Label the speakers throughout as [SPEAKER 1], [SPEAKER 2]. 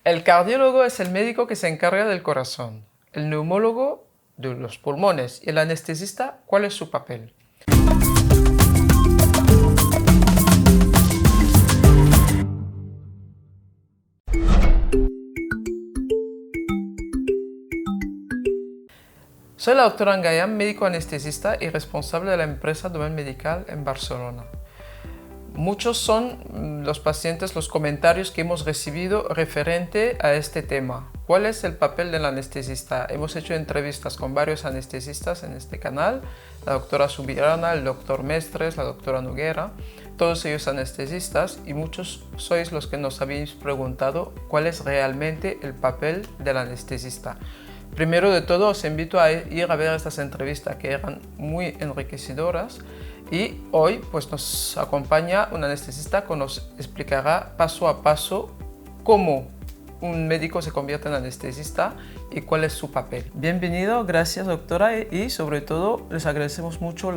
[SPEAKER 1] El cardiólogo es el médico que se encarga del corazón, el neumólogo de los pulmones y el anestesista, ¿cuál es su papel? Soy la doctora Ngayam, médico anestesista y responsable de la empresa Domain Medical en Barcelona. Muchos son los pacientes, los comentarios que hemos recibido referente a este tema. ¿Cuál es el papel del anestesista? Hemos hecho entrevistas con varios anestesistas en este canal, la doctora Subirana, el doctor Mestres, la doctora Noguera, todos ellos anestesistas, y muchos sois los que nos habéis preguntado cuál es realmente el papel del anestesista. Primero de todo os invito a ir a ver estas entrevistas que eran muy enriquecedoras. Y hoy pues, nos acompaña un anestesista que nos explicará paso a paso cómo un médico se convierte en anestesista y cuál es su papel. Bienvenido, gracias doctora, y sobre todo les agradecemos mucho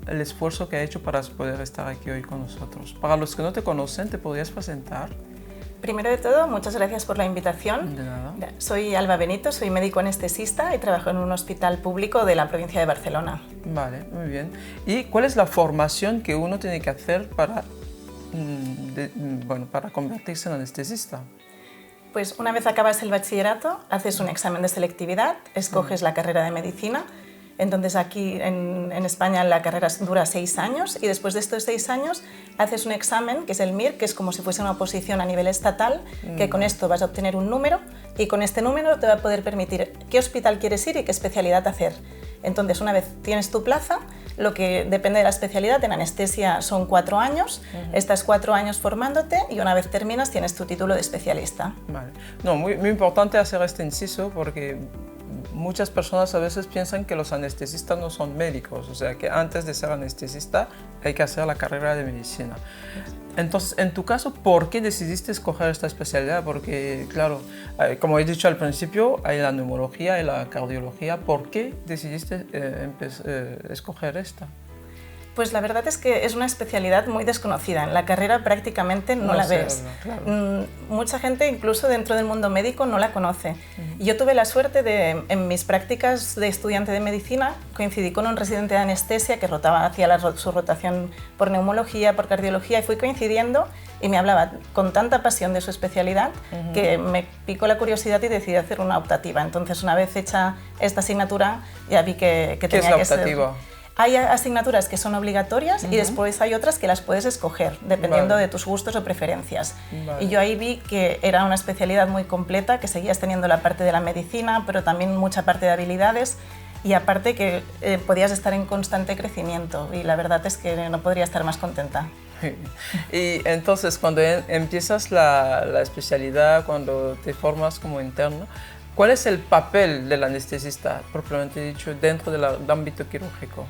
[SPEAKER 1] el esfuerzo que ha hecho para poder estar aquí hoy con nosotros. Para los que no te conocen, ¿te podrías presentar?
[SPEAKER 2] Primero de todo, muchas gracias por la invitación.
[SPEAKER 1] De nada.
[SPEAKER 2] Soy Alba Benito, soy médico anestesista y trabajo en un hospital público de la provincia de Barcelona.
[SPEAKER 1] Vale, muy bien. ¿Y cuál es la formación que uno tiene que hacer para convertirse en anestesista?
[SPEAKER 2] Pues una vez acabas el bachillerato, haces un examen de selectividad, escoges la carrera de medicina. Entonces aquí en España la carrera dura 6 años y después de estos 6 años haces un examen que es el MIR, que es como si fuese una oposición a nivel estatal, que con esto vas a obtener un número y con este número te va a poder permitir qué hospital quieres ir y qué especialidad hacer. Entonces una vez tienes tu plaza, lo que depende de la especialidad, en anestesia son 4 años, estás 4 años formándote y una vez terminas tienes tu título de especialista.
[SPEAKER 1] Vale. No, muy importante hacer este inciso porque muchas personas a veces piensan que los anestesistas no son médicos, o sea que antes de ser anestesista hay que hacer la carrera de medicina. Entonces, en tu caso, ¿por qué decidiste escoger esta especialidad? Porque, claro, como he dicho al principio, hay la neumología y la cardiología. ¿Por qué decidiste escoger esta?
[SPEAKER 2] Pues la verdad es que es una especialidad muy desconocida. En la carrera prácticamente no la ves. Claro. Mucha gente, incluso dentro del mundo médico, no la conoce. Y yo tuve la suerte de, en mis prácticas de estudiante de medicina, coincidí con un residente de anestesia que hacía su rotación por neumología, por cardiología, y fui coincidiendo y me hablaba con tanta pasión de su especialidad que me picó la curiosidad y decidí hacer una optativa. Entonces, una vez hecha esta asignatura, ya vi que tenía que ser...
[SPEAKER 1] ¿Qué es la optativa?
[SPEAKER 2] Hay asignaturas que son obligatorias y después hay otras que las puedes escoger, dependiendo de tus gustos o preferencias. Y yo ahí vi que era una especialidad muy completa, que seguías teniendo la parte de la medicina, pero también mucha parte de habilidades, y aparte que podías estar en constante crecimiento, y la verdad es que no podría estar más contenta.
[SPEAKER 1] Y entonces, cuando empiezas la especialidad, cuando te formas como interno, ¿cuál es el papel del anestesista, propiamente dicho, dentro del ámbito quirúrgico?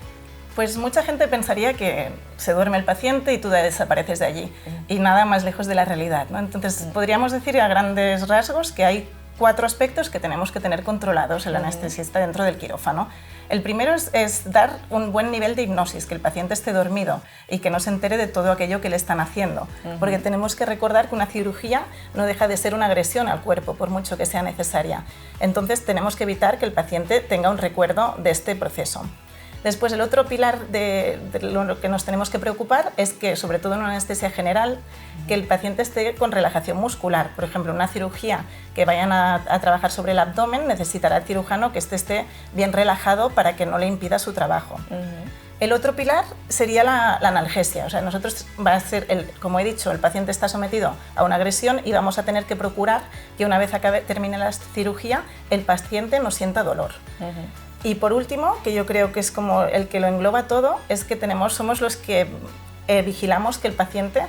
[SPEAKER 2] Pues mucha gente pensaría que se duerme el paciente y tú desapareces de allí, y nada más lejos de la realidad, ¿no? Entonces, podríamos decir a grandes rasgos que hay 4 aspectos que tenemos que tener controlados el anestesista dentro del quirófano. El primero es dar un buen nivel de hipnosis, que el paciente esté dormido y que no se entere de todo aquello que le están haciendo. Porque tenemos que recordar que una cirugía no deja de ser una agresión al cuerpo, por mucho que sea necesaria. Entonces tenemos que evitar que el paciente tenga un recuerdo de este proceso. Después, el otro pilar de lo que nos tenemos que preocupar es que, sobre todo en una anestesia general, que el paciente esté con relajación muscular. Por ejemplo, en una cirugía que vayan a trabajar sobre el abdomen, necesitará el cirujano que esté bien relajado para que no le impida su trabajo. El otro pilar sería la analgesia. O sea, nosotros va a ser, como he dicho, el paciente está sometido a una agresión y vamos a tener que procurar que una vez termine la cirugía, el paciente no sienta dolor. Y por último, que yo creo que es como el que lo engloba todo, es que somos los que vigilamos que el paciente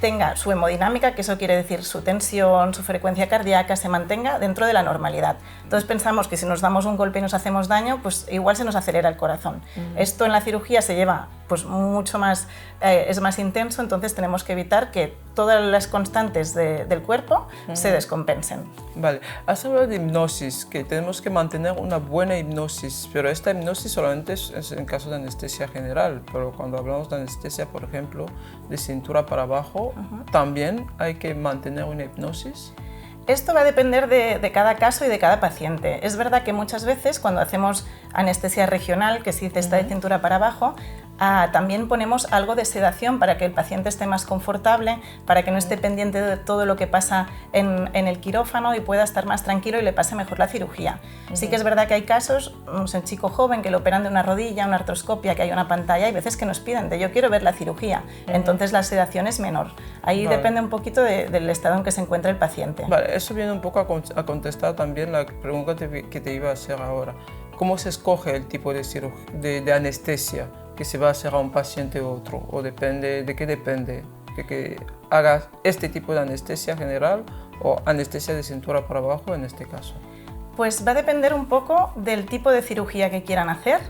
[SPEAKER 2] tenga su hemodinámica, que eso quiere decir su tensión, su frecuencia cardíaca, se mantenga dentro de la normalidad. Entonces pensamos que si nos damos un golpe y nos hacemos daño, pues igual se nos acelera el corazón. Esto en la cirugía se lleva pues mucho más, es más intenso, entonces tenemos que evitar que todas las constantes del cuerpo se descompensen.
[SPEAKER 1] Vale, has hablado de hipnosis, que tenemos que mantener una buena hipnosis, pero esta hipnosis solamente es en caso de anestesia general, pero cuando hablamos de anestesia, por ejemplo, de cintura para abajo, ¿también hay que mantener una hipnosis?
[SPEAKER 2] Esto va a depender de cada caso y de cada paciente. Es verdad que muchas veces cuando hacemos anestesia regional, que se dice esta de cintura para abajo, también ponemos algo de sedación para que el paciente esté más confortable, para que no esté pendiente de todo lo que pasa en el quirófano y pueda estar más tranquilo y le pase mejor la cirugía. Sí que es verdad que hay casos, un chico joven que le operan de una rodilla, una artroscopia, que hay una pantalla, hay veces que nos piden de yo quiero ver la cirugía, entonces la sedación es menor. Ahí depende un poquito del estado en que se encuentra el paciente.
[SPEAKER 1] Vale, eso viene un poco a contestar también la pregunta que te iba a hacer ahora. ¿Cómo se escoge el tipo de anestesia que se va a hacer a un paciente u otro? ¿O depende de qué depende? ¿De que hagas este tipo de anestesia general o anestesia de cintura para abajo en este caso?
[SPEAKER 2] Pues va a depender un poco del tipo de cirugía que quieran hacer,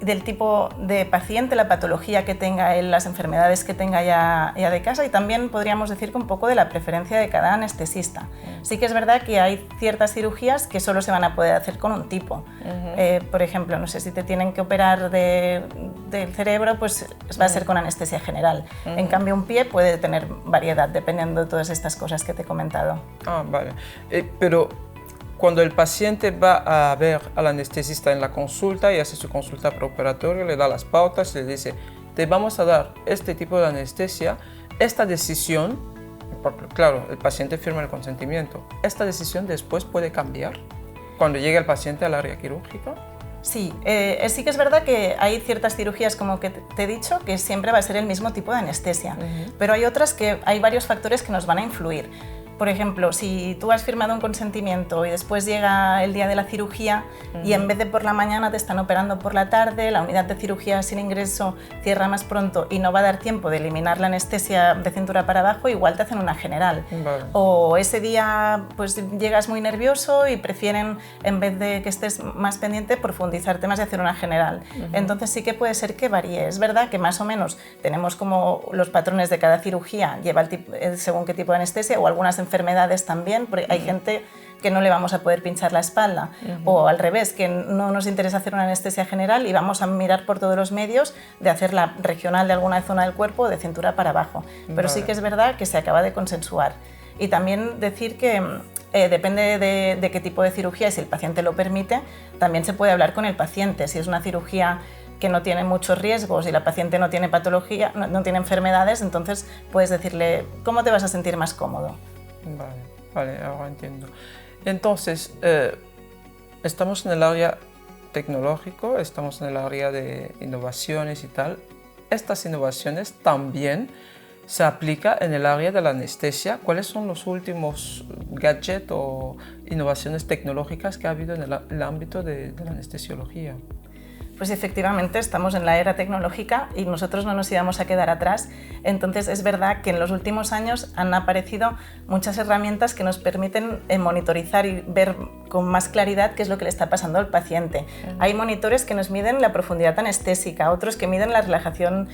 [SPEAKER 2] del tipo de paciente, la patología que tenga él, las enfermedades que tenga ya de casa, y también podríamos decir que un poco de la preferencia de cada anestesista. Sí que es verdad que hay ciertas cirugías que solo se van a poder hacer con un tipo. Por ejemplo, no sé, si te tienen que operar del cerebro, pues va a ser con anestesia general. En cambio, un pie puede tener variedad, dependiendo de todas estas cosas que te he comentado.
[SPEAKER 1] Ah, vale. Pero cuando el paciente va a ver al anestesista en la consulta y hace su consulta preoperatoria, le da las pautas y le dice, te vamos a dar este tipo de anestesia, esta decisión, porque claro, el paciente firma el consentimiento, esta decisión después puede cambiar cuando llegue el paciente al área quirúrgica.
[SPEAKER 2] Sí, sí que es verdad que hay ciertas cirugías, como que te he dicho, que siempre va a ser el mismo tipo de anestesia, pero hay otras que hay varios factores que nos van a influir. Por ejemplo, si tú has firmado un consentimiento y después llega el día de la cirugía y en vez de por la mañana te están operando por la tarde, la unidad de cirugía sin ingreso cierra más pronto y no va a dar tiempo de eliminar la anestesia de cintura para abajo, igual te hacen una general.
[SPEAKER 1] Vale.
[SPEAKER 2] O ese día pues llegas muy nervioso y prefieren, en vez de que estés más pendiente, profundizarte más y hacer una general. Entonces sí que puede ser que varíe. Es verdad que más o menos tenemos como los patrones de cada cirugía, lleva según qué tipo de anestesia, o algunas enfermedades también, porque hay gente que no le vamos a poder pinchar la espalda, o al revés, que no nos interesa hacer una anestesia general y vamos a mirar por todos los medios de hacerla regional de alguna zona del cuerpo o de cintura para abajo. Pero sí que es verdad que se acaba de consensuar. Y también decir que depende de qué tipo de cirugía, y si el paciente lo permite, también se puede hablar con el paciente. Si es una cirugía que no tiene muchos riesgos y la paciente no tiene patología, no tiene enfermedades, entonces puedes decirle cómo te vas a sentir más cómodo.
[SPEAKER 1] Vale, ahora entiendo. Entonces, estamos en el área tecnológico, estamos en el área de innovaciones y tal. Estas innovaciones también se aplican en el área de la anestesia. ¿Cuáles son los últimos gadgets o innovaciones tecnológicas que ha habido en el ámbito de la anestesiología?
[SPEAKER 2] Pues efectivamente estamos en la era tecnológica y nosotros no nos íbamos a quedar atrás. Entonces es verdad que en los últimos años han aparecido muchas herramientas que nos permiten monitorizar y ver con más claridad qué es lo que le está pasando al paciente. Hay monitores que nos miden la profundidad anestésica, otros que miden la relajación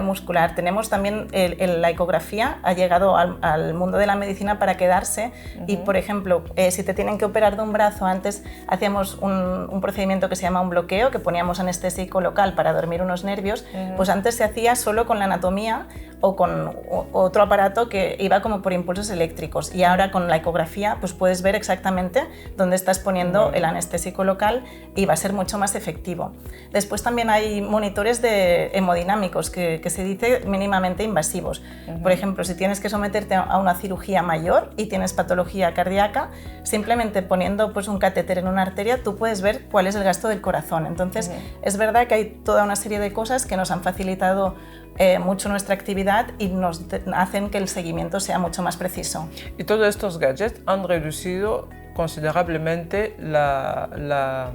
[SPEAKER 2] muscular. Tenemos también la ecografía, ha llegado al mundo de la medicina para quedarse y, por ejemplo, si te tienen que operar de un brazo, antes hacíamos un procedimiento que se llama un bloqueo, que poníamos anestésico local para dormir unos nervios, pues antes se hacía solo con la anatomía o con otro aparato que iba como por impulsos eléctricos, y ahora con la ecografía pues puedes ver exactamente dónde estás poniendo el anestésico local y va a ser mucho más efectivo. Después también hay monitores hemodinámicos que se dice mínimamente invasivos. Por ejemplo, si tienes que someterte a una cirugía mayor y tienes patología cardíaca, simplemente poniendo pues un catéter en una arteria tú puedes ver cuál es el gasto del corazón. Entonces es verdad que hay toda una serie de cosas que nos han facilitado mucho nuestra actividad y nos hacen que el seguimiento sea mucho más preciso.
[SPEAKER 1] Y todos estos gadgets han reducido considerablemente la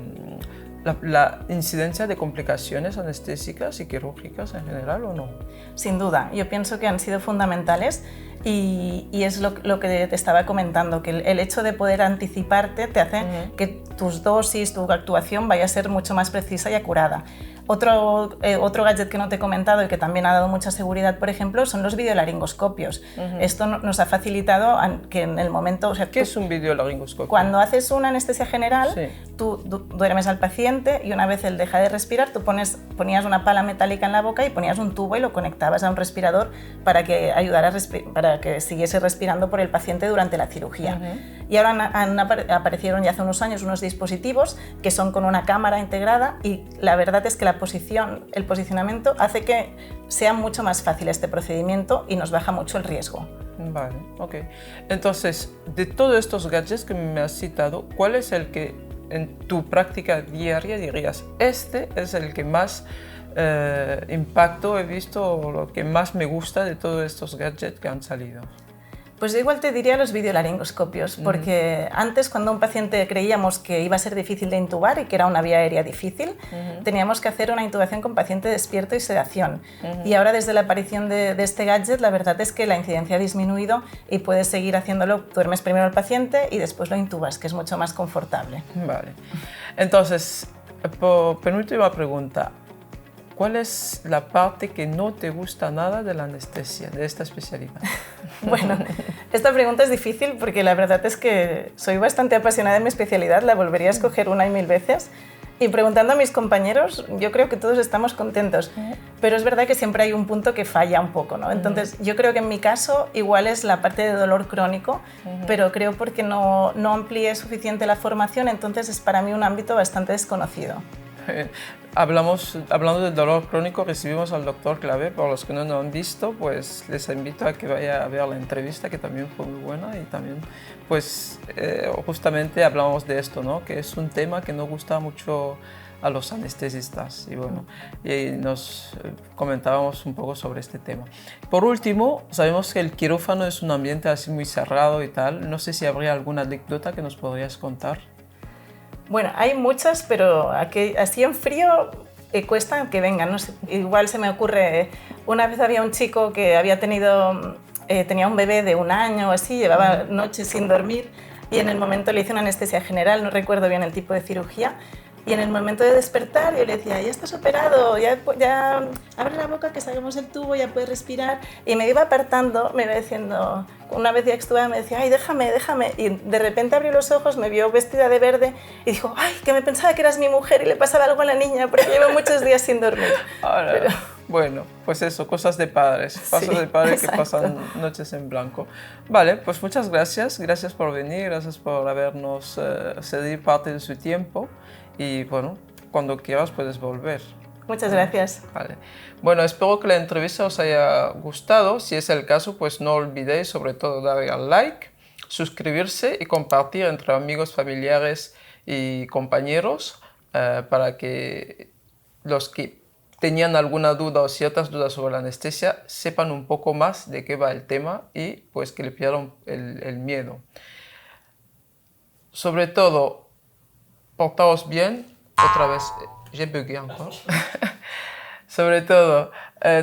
[SPEAKER 1] incidencia de complicaciones anestésicas y quirúrgicas en general, ¿o no?
[SPEAKER 2] Sin duda, yo pienso que han sido fundamentales y es lo que te estaba comentando, que el hecho de poder anticiparte te hace que tus dosis, tu actuación vaya a ser mucho más precisa y acurada. Otro gadget que no te he comentado y que también ha dado mucha seguridad, por ejemplo, son los videolaringoscopios. Esto nos ha facilitado que en el momento... O sea,
[SPEAKER 1] ¿Qué es un videolaringoscopio?
[SPEAKER 2] Cuando haces una anestesia general, tú duermes al paciente y una vez él deja de respirar, tú pones ponías una pala metálica en la boca y ponías un tubo y lo conectabas a un respirador para que ayudara para que siguiese respirando por el paciente durante la cirugía. Y ahora aparecieron ya hace unos años unos dispositivos que son con una cámara integrada y la verdad es que el posicionamiento hace que sea mucho más fácil este procedimiento y nos baja mucho el riesgo.
[SPEAKER 1] Vale, ok. Entonces, de todos estos gadgets que me has citado, ¿cuál es el que en tu práctica diaria dirías, este es el que más impacto he visto o lo que más me gusta de todos estos gadgets que han salido?
[SPEAKER 2] Pues yo igual te diría los videolaringoscopios, porque antes cuando un paciente creíamos que iba a ser difícil de intubar y que era una vía aérea difícil, teníamos que hacer una intubación con paciente despierto y sedación. Y ahora desde la aparición de este gadget, la verdad es que la incidencia ha disminuido y puedes seguir haciéndolo, duermes primero al paciente y después lo intubas, que es mucho más confortable.
[SPEAKER 1] Vale. Entonces, penúltima pregunta. ¿Cuál es la parte que no te gusta nada de la anestesia, de esta especialidad?
[SPEAKER 2] Bueno, esta pregunta es difícil porque la verdad es que soy bastante apasionada de mi especialidad, la volvería a escoger una y mil veces. Y preguntando a mis compañeros, yo creo que todos estamos contentos, pero es verdad que siempre hay un punto que falla un poco, ¿no? Entonces, yo creo que en mi caso igual es la parte de dolor crónico, pero creo porque no amplié suficiente la formación, entonces es para mí un ámbito bastante desconocido.
[SPEAKER 1] Hablando del dolor crónico, recibimos al doctor Clavé. Por los que no lo han visto, pues les invito a que vayan a ver la entrevista, que también fue muy buena, y también pues justamente hablamos de esto, ¿no? Que es un tema que nos gusta mucho a los anestesistas y bueno, y nos comentábamos un poco sobre este tema. Por último, sabemos que el quirófano es un ambiente así muy cerrado y tal. No sé si habría alguna anécdota que nos podrías contar.
[SPEAKER 2] Bueno, hay muchas, pero así en frío cuesta que vengan. No sé, igual se me ocurre, una vez había un chico que había tenía un bebé de 1 año o así, llevaba noches sin dormir y en el momento le hice una anestesia general, no recuerdo bien el tipo de cirugía, y en el momento de despertar yo le decía, ya estás operado, ya abre la boca que saquemos el tubo, ya puedes respirar. Y me iba apartando, me iba diciendo, una vez ya extubada me decía, ay, déjame. Y de repente abrió los ojos, me vio vestida de verde y dijo, ay, que me pensaba que eras mi mujer y le pasaba algo a la niña porque llevo muchos días sin dormir.
[SPEAKER 1] Ahora, pero... Bueno, pues eso, cosas de padres, pasos de padres que pasan noches en blanco. Vale, pues muchas gracias por venir, gracias por habernos cedido parte de su tiempo y bueno, cuando quieras puedes volver.
[SPEAKER 2] Muchas gracias.
[SPEAKER 1] Vale. Bueno, espero que la entrevista os haya gustado. Si es el caso, pues no olvidéis sobre todo darle al like, suscribirse y compartir entre amigos, familiares y compañeros para que los que tenían alguna duda o ciertas dudas sobre la anestesia sepan un poco más de qué va el tema y pues que le pierdan el miedo. Sobre todo, portaos bien. Otra vez, j'ai bugué encore. Sobre todo,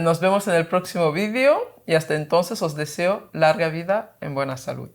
[SPEAKER 1] nos vemos en el próximo vídeo y hasta entonces os deseo larga vida en buena salud.